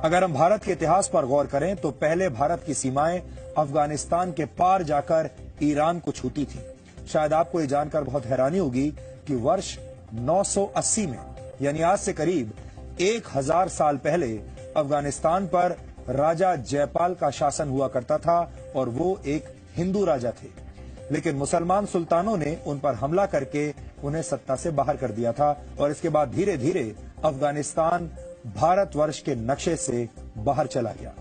अगर हम भारत के इतिहास पर गौर करें तो पहले भारत की सीमाएं अफगानिस्तान के पार जाकर ईरान को छूती थी। शायद आपको ये जानकर बहुत हैरानी होगी कि वर्ष 980 में यानी आज से करीब 1000 साल पहले अफगानिस्तान पर राजा जयपाल का शासन हुआ करता था और वो एक हिंदू राजा थे, लेकिन मुसलमान सुल्तानों ने उन पर हमला करके उन्हें सत्ता से बाहर कर दिया था और इसके बाद धीरे धीरे अफगानिस्तान भारतवर्ष के नक्शे से बाहर चला गया।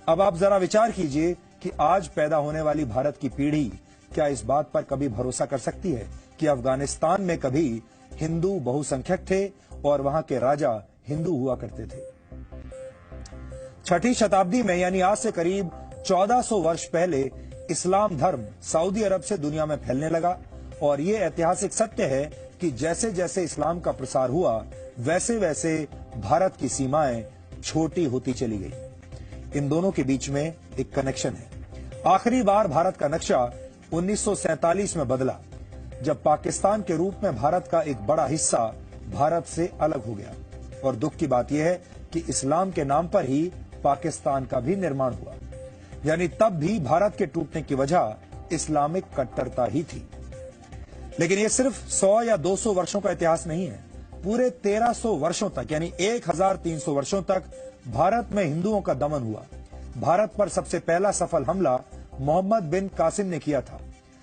अब आप जरा विचार कीजिए कि आज पैदा होने वाली भारत की पीढ़ी क्या इस बात पर कभी भरोसा कर सकती है कि अफगानिस्तान में कभी हिंदू बहुसंख्यक थे और वहां के राजा हिंदू हुआ करते थे। 6ठी शताब्दी में यानी आज से करीब 1400 वर्ष पहले इस्लाम धर्म सऊदी अरब से दुनिया में फैलने लगा और ये ऐतिहासिक सत्य है कि जैसे जैसे इस्लाम का प्रसार हुआ वैसे वैसे भारत की सीमाएं छोटी होती चली गई। इन दोनों के बीच में एक कनेक्शन है। आखिरी बार भारत का नक्शा 1947 में बदला जब पाकिस्तान के रूप में भारत का एक बड़ा हिस्सा भारत से अलग हो गया और दुख की बात यह है कि इस्लाम के नाम पर ही पाकिस्तान का भी निर्माण हुआ, यानी तब भी भारत के टूटने की वजह इस्लामिक कट्टरता ही थी। लेकिन यह सिर्फ 100 या 200 वर्षों का इतिहास नहीं है। पूरे 1300 वर्षों तक यानी 1300 वर्षों तक भारत में हिंदुओं का दमन हुआ। भारत पर सबसे पहला सफल हमला मोहम्मद बिन कासिम ने किया था।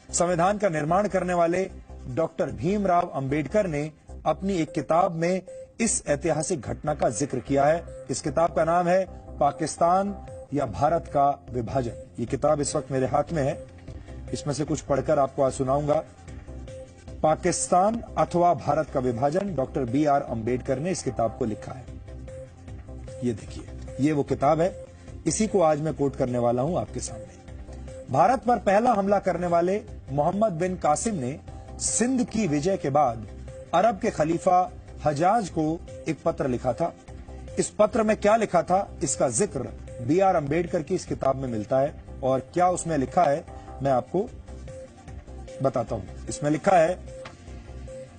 संविधान का निर्माण करने वाले डॉक्टर भीमराव अंबेडकर ने अपनी एक किताब में इस ऐतिहासिक घटना का जिक्र किया है। इस किताब का नाम है पाकिस्तान या भारत का विभाजन। ये किताब इस वक्त मेरे हाथ में है, इसमें से कुछ पढ़कर आपको आज सुनाऊंगा। पाकिस्तान अथवा भारत का विभाजन, डॉक्टर BR अंबेडकर ने इस किताब को लिखा है। ये देखिए, ये वो किताब है, इसी को आज मैं कोट करने वाला हूं आपके सामने। भारत पर पहला हमला करने वाले मोहम्मद बिन कासिम ने सिंध की विजय के बाद अरब के खलीफा हजाज को एक पत्र लिखा था। इस पत्र में क्या लिखा था, इसका जिक्र BR अंबेडकर की इस किताब में मिलता है और क्या उसमें लिखा है मैं आपको बताता हूं। इसमें लिखा है,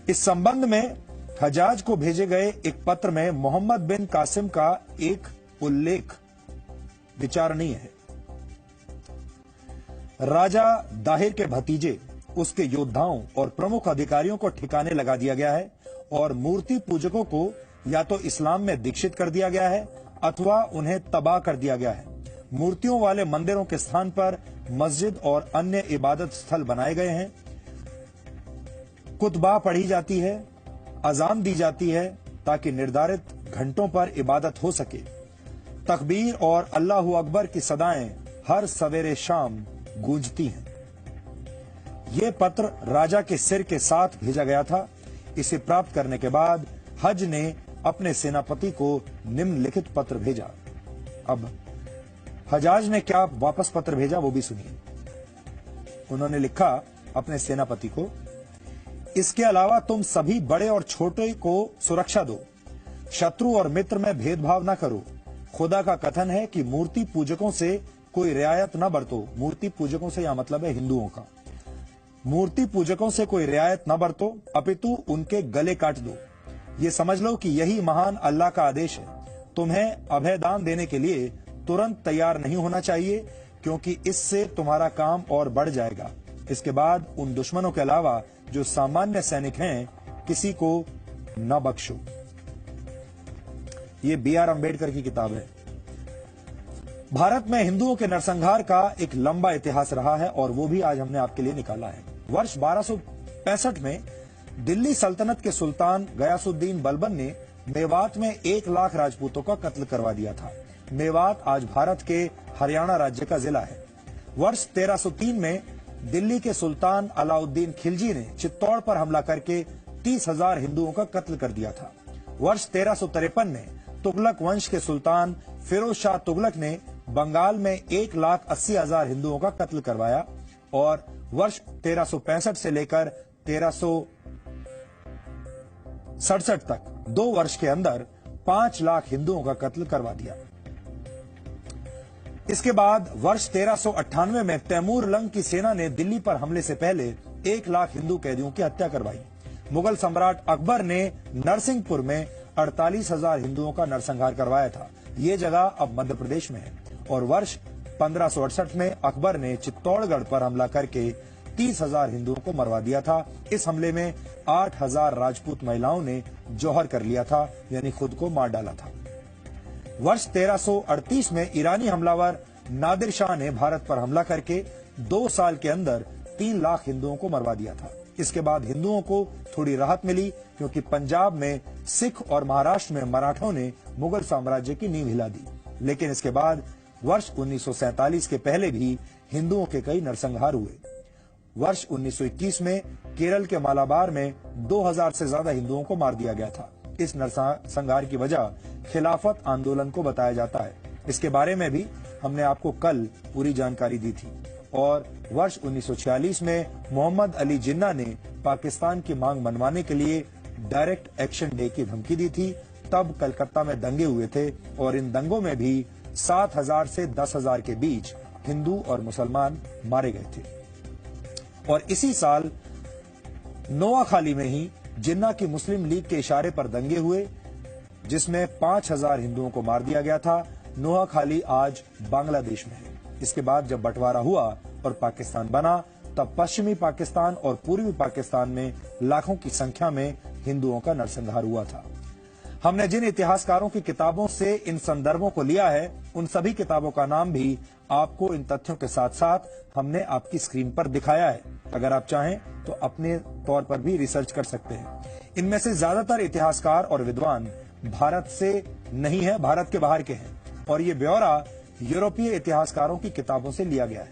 इस संबंध में हजाज को भेजे गए एक पत्र में मोहम्मद बिन कासिम का एक उल्लेख विचारणीय है। राजा दाहिर के भतीजे, उसके योद्धाओं और प्रमुख अधिकारियों को ठिकाने लगा दिया गया है और मूर्ति पूजकों को या तो इस्लाम में दीक्षित कर दिया गया है अथवा उन्हें तबाह कर दिया गया है। मूर्तियों वाले मंदिरों के स्थान पर मस्जिद और अन्य इबादत स्थल बनाए गए हैं। कुतबा पढ़ी जाती है, अजान दी जाती है ताकि निर्धारित घंटों पर इबादत हो सके। तकबीर और अल्लाहू अकबर की सदाएं हर सवेरे शाम गूंजती हैं। यह पत्र राजा के सिर के साथ भेजा गया था। इसे प्राप्त करने के बाद हज ने अपने सेनापति को निम्नलिखित पत्र भेजा। अब हजाज ने क्या वापस पत्र भेजा वो भी सुनिए। उन्होंने लिखा अपने सेनापति को, इसके अलावा तुम सभी बड़े और छोटे को सुरक्षा दो, शत्रु और मित्र में भेदभाव न करो। खुदा का कथन है कि मूर्ति पूजकों से कोई रियायत न बरतो। मूर्ति पूजकों से यह मतलब है हिंदुओं का। मूर्ति पूजकों से कोई रियायत न बरतो अपितु उनके गले काट दो। ये समझ लो कि यही महान अल्लाह का आदेश है। तुम्हें अभयदान देने के लिए तुरंत तैयार नहीं होना चाहिए क्योंकि इससे तुम्हारा काम और बढ़ जाएगा। इसके बाद उन दुश्मनों के अलावा जो सामान्य सैनिक हैं किसी को न बख्शो। ये BR अंबेडकर की किताब है। भारत में हिंदुओं के नरसंहार का एक लंबा इतिहास रहा है और वो भी आज हमने आपके लिए निकाला है। वर्ष 1265 में दिल्ली सल्तनत के सुल्तान गयासुद्दीन बलबन ने मेवात में 1 लाख राजपूतों का कत्ल करवा दिया था। मेवात आज भारत के हरियाणा राज्य का जिला है। वर्ष 1303 में दिल्ली के सुल्तान अलाउद्दीन खिलजी ने चित्तौड़ पर हमला करके 30,000 हिंदुओं का कत्ल कर दिया था। वर्ष 1353 में तुगलक वंश के सुल्तान फिरोज शाह तुगलक ने बंगाल में 1,80,000 हिंदुओं का कत्ल करवाया और वर्ष 1365 से लेकर 1367 तक 2 वर्ष के अंदर 5 लाख हिंदुओं का कत्ल करवा दिया। इसके बाद वर्ष 1398 में तैमूर लंग की सेना ने दिल्ली पर हमले से पहले 1 लाख हिंदू कैदियों की हत्या करवाई। मुगल सम्राट अकबर ने नरसिंहपुर में 48,000 हिंदुओं का नरसंहार करवाया था। ये जगह अब मध्य प्रदेश में है और वर्ष 1568 में अकबर ने चित्तौड़गढ़ पर हमला करके 30,000 हिंदुओं को मरवा दिया था। इस हमले में 8,000 राजपूत महिलाओं ने जौहर कर लिया था, यानी खुद को मार डाला था। वर्ष 1338 में ईरानी हमलावर नादिर शाह ने भारत पर हमला करके 2 साल के अंदर 3 लाख हिंदुओं को मरवा दिया था। इसके बाद हिंदुओं को थोड़ी राहत मिली क्योंकि पंजाब में सिख और महाराष्ट्र में मराठों ने मुगल साम्राज्य की नींव हिला दी। लेकिन इसके बाद वर्ष 1947 के पहले भी हिंदुओं के कई नरसंहार हुए। वर्ष 1921 में केरल के मालाबार में 2000 से ज्यादा हिंदुओं को मार दिया गया था। इस नरसंहार की वजह खिलाफत आंदोलन को बताया जाता है। इसके बारे में भी हमने आपको कल पूरी जानकारी दी थी। और वर्ष 1946 में मोहम्मद अली जिन्ना ने पाकिस्तान की मांग मनवाने के लिए डायरेक्ट एक्शन डे की धमकी दी थी। तब कलकत्ता में दंगे हुए थे और इन दंगों में भी 7,000 से 10,000 के बीच हिंदू और मुसलमान मारे गए थे। और इसी साल नोआखाली में ही जिन्ना की मुस्लिम लीग के इशारे पर दंगे हुए, जिसमें 5,000 हिंदुओं को मार दिया गया था। नोआखाली आज बांग्लादेश में है। इसके बाद जब बंटवारा हुआ और पाकिस्तान बना, तब पश्चिमी पाकिस्तान और पूर्वी पाकिस्तान में लाखों की संख्या में हिंदुओं का नरसंहार हुआ था। हमने जिन इतिहासकारों की किताबों से इन संदर्भों को लिया है, उन सभी किताबों का नाम भी आपको इन तथ्यों के साथ साथ हमने आपकी स्क्रीन पर दिखाया है। अगर आप चाहें तो अपने तौर पर भी रिसर्च कर सकते हैं। इनमें से ज्यादातर इतिहासकार और विद्वान भारत से नहीं है, भारत के बाहर के हैं और ये ब्यौरा यूरोपीय इतिहासकारों की किताबों से लिया गया है।